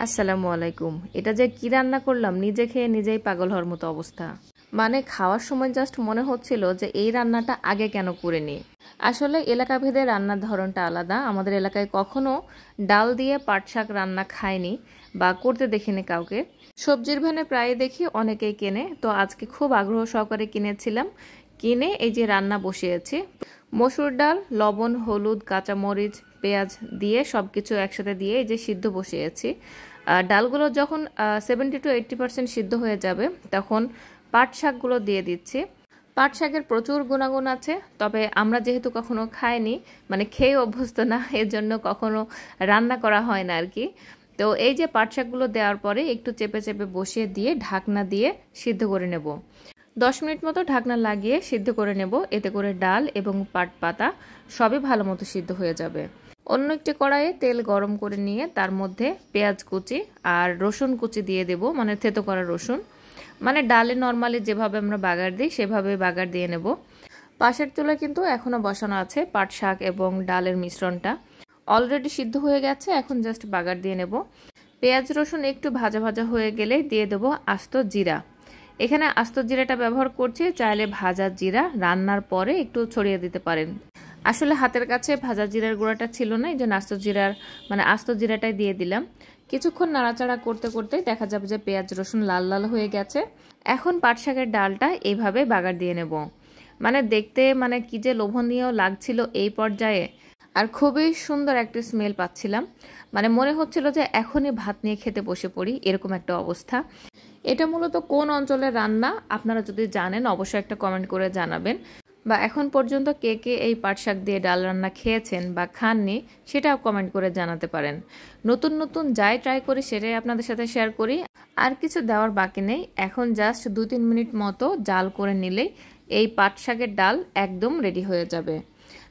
আসসালামু আলাইকুম। এটা যে কি রান্না করলাম নিজে খেয়ে নিজেই পাগল হওয়ার মতো অবস্থা। মানে খাওয়ার সময় জাস্ট মনে হচ্ছিল যে এই রান্নাটা আগে কেন করে নিই। আসলে এলাকা ভেদে রান্নার ধরনটা আলাদা। আমাদের এলাকায় কখনো ডাল দিয়ে পাট শাক রান্না খায়নি বা করতে দেখিনি কাউকে। সবজির ভ্যানে প্রায় দেখি অনেকেই কেনে, তো আজকে খুব আগ্রহ সহকারে কিনেছিলাম। কিনে এই যে রান্না বসিয়েছি। মসুর ডাল, লবণ, হলুদ, কাঁচামরিচ, পেঁয়াজ দিয়ে সবকিছু একসাথে দিয়ে এই যে সিদ্ধ বসিয়েছি। ডালগুলো যখন 70 to 80% সিদ্ধ হয়ে যাবে তখন পাট শাকগুলো দিয়ে দিচ্ছি। পাট শাকের প্রচুর গুণাগুণ আছে, তবে আমরা যেহেতু কখনো খাইনি, মানে খেয়ে অভ্যস্ত না, এর জন্য কখনো রান্না করা হয় না আর কি। তো এই যে পাট শাকগুলো দেওয়ার পরে একটু চেপে চেপে বসিয়ে দিয়ে ঢাকনা দিয়ে সিদ্ধ করে নেব। 10 মিনিট মতো ঢাকনা লাগিয়ে সিদ্ধ করে নেব। এতে করে ডাল এবং পাট পাতা সবই ভালো মতো সিদ্ধ হয়ে যাবে। অন্য একটি কড়াইয়ে তেল গরম করে নিয়ে তার মধ্যে পেঁয়াজ কুচি আর রসুন কুচি দিয়ে দেব, মানে থেতো করা রসুন। মানে ডালে নর্মালি যেভাবে আমরা বাগার দিই সেভাবে বাগার দিয়ে নেব। পাশের চুলায় কিন্তু এখনও বসানো আছে পাট শাক এবং ডালের মিশ্রণটা। অলরেডি সিদ্ধ হয়ে গেছে, এখন জাস্ট বাগার দিয়ে নেব। পেঁয়াজ রসুন একটু ভাজা ভাজা হয়ে গেলে দিয়ে দেব আস্ত জিরা। এখানে আস্ত জিরাটা ব্যবহার করছি, চাইলে ভাজা জিরা রান্নার পরে একটু ছড়িয়ে দিতে পারেন। আসলে হাতের কাছে ভাজা জিরার গুঁড়াটা ছিল না, এই জন্য আস্ত জিরাটাই দিয়ে দিলাম। কিছুক্ষণ নাড়াচাড়া করতে করতে দেখা যাবে যে পেঁয়াজ রসুন লাল লাল হয়ে গেছে। এখন পাট শাকের ডালটা এইভাবে বাগার দিয়ে নেব। মানে দেখতে কি যে লোভনীয় লাগছিল এই পর্যায়ে, আর খুবই সুন্দর একটা স্মেল পাচ্ছিলাম। মানে মনে হচ্ছিল যে এখনই ভাত নিয়ে খেতে বসে পড়ি, এরকম একটা অবস্থা। এটা মূলত কোন অঞ্চলের রান্না আপনারা যদি জানেন অবশ্যই একটা কমেন্ট করে জানাবেন, বা এখন পর্যন্ত কে কে এই পাট শাক দিয়ে ডাল রান্না খেয়েছেন বা খাননি সেটাও কমেন্ট করে জানাতে পারেন। নতুন নতুন যাই ট্রাই করি সেটাই আপনাদের সাথে শেয়ার করি। আর কিছু দেওয়ার বাকি নেই, এখন জাস্ট 2-3 মিনিট মতো জাল করে নিলেই এই পাট শাকের ডাল একদম রেডি হয়ে যাবে।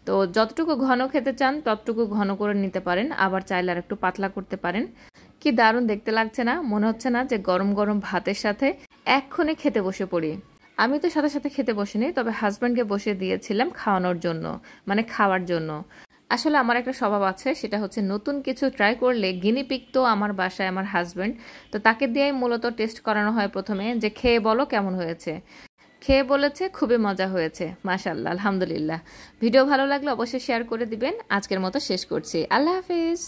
তো যতটুকু ঘন খেতে চান ততটুকু ঘন করে নিতে পারেন, আবার চাইলে আর একটু পাতলা করতে পারেন। কি দারুণ দেখতে লাগছে না? মনে হচ্ছে না যে গরম গরম ভাতের সাথে এক্ষুনি খেতে বসে পড়ি। আমি তো সাথে সাথে খেতে বসিনি, তবে হাজব্যান্ডকে বসিয়ে দিয়েছিলাম খাওয়ানোর জন্য, মানে খাওয়ার জন্য। আসলে আমার একটা স্বভাব আছে, সেটা হচ্ছে নতুন কিছু ট্রাই করলে গিনিপিগ তো আমার বাসায় আমার হাজব্যান্ড, তো তাকে দিয়েই মূলত টেস্ট করানো হয় প্রথমে, যে খেয়ে বলো কেমন হয়েছে। খেয়ে বলেছে খুবই মজা হয়েছে, মাশাআল্লাহ, আলহামদুলিল্লাহ। ভিডিও ভালো লাগলে অবশ্যই শেয়ার করে দিবেন। আজকের মতো শেষ করছি, আল্লাহ হাফিজ।